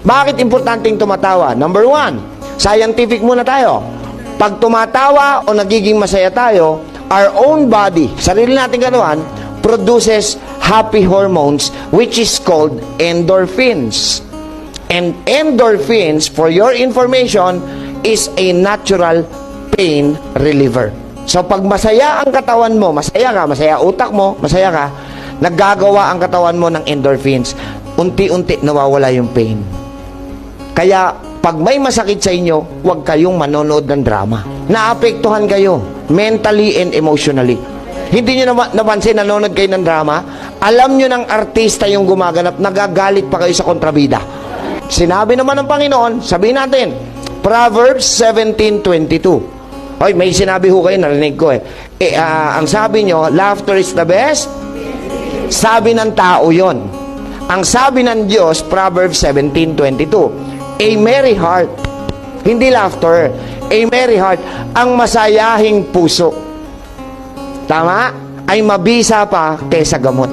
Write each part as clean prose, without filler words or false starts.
Bakit importanteng tumatawa? Number one, scientific muna tayo. Pag tumatawa o nagiging masaya tayo, our own body, sarili nating katawan, produces happy hormones which is called endorphins. And endorphins, for your information, is a natural pain reliever. So pag masaya ang katawan mo, masaya ka, masaya utak mo, masaya ka, naggagawa ang katawan mo ng endorphins. Unti-unti nawawala yung pain. Kaya pag may masakit sa inyo, huwag kayong manonood ng drama. Naapektuhan kayo mentally and emotionally. Hindi nyo napansin, nanonood kayo ng drama, alam nyo ng artista yung gumaganap, nagagalit pa kayo sa kontrabida. Sinabi naman ng Panginoon, sabihin natin, Proverbs 17:22. Hoy, may sinabi ho kayo, narinig ko ang sabi nyo, laughter is the best. Sabi ng tao yon. Ang sabi ng Diyos, Proverbs 17:22, a merry heart, hindi laughter, a merry heart, ang masayahing puso, tama, ay mabisa pa kaysa gamot.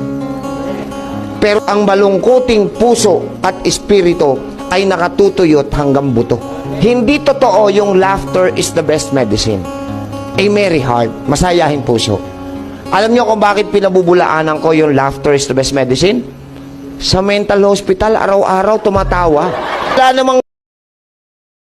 Pero ang malungkuting puso at espiritu ay nakatutuyot hanggang buto. Hindi totoo yung laughter is the best medicine. A merry heart, masayahing puso. Alam nyo kung bakit pinabubulaanan ko yung laughter is the best medicine? Sa mental hospital, araw-araw tumatawa. Wala namang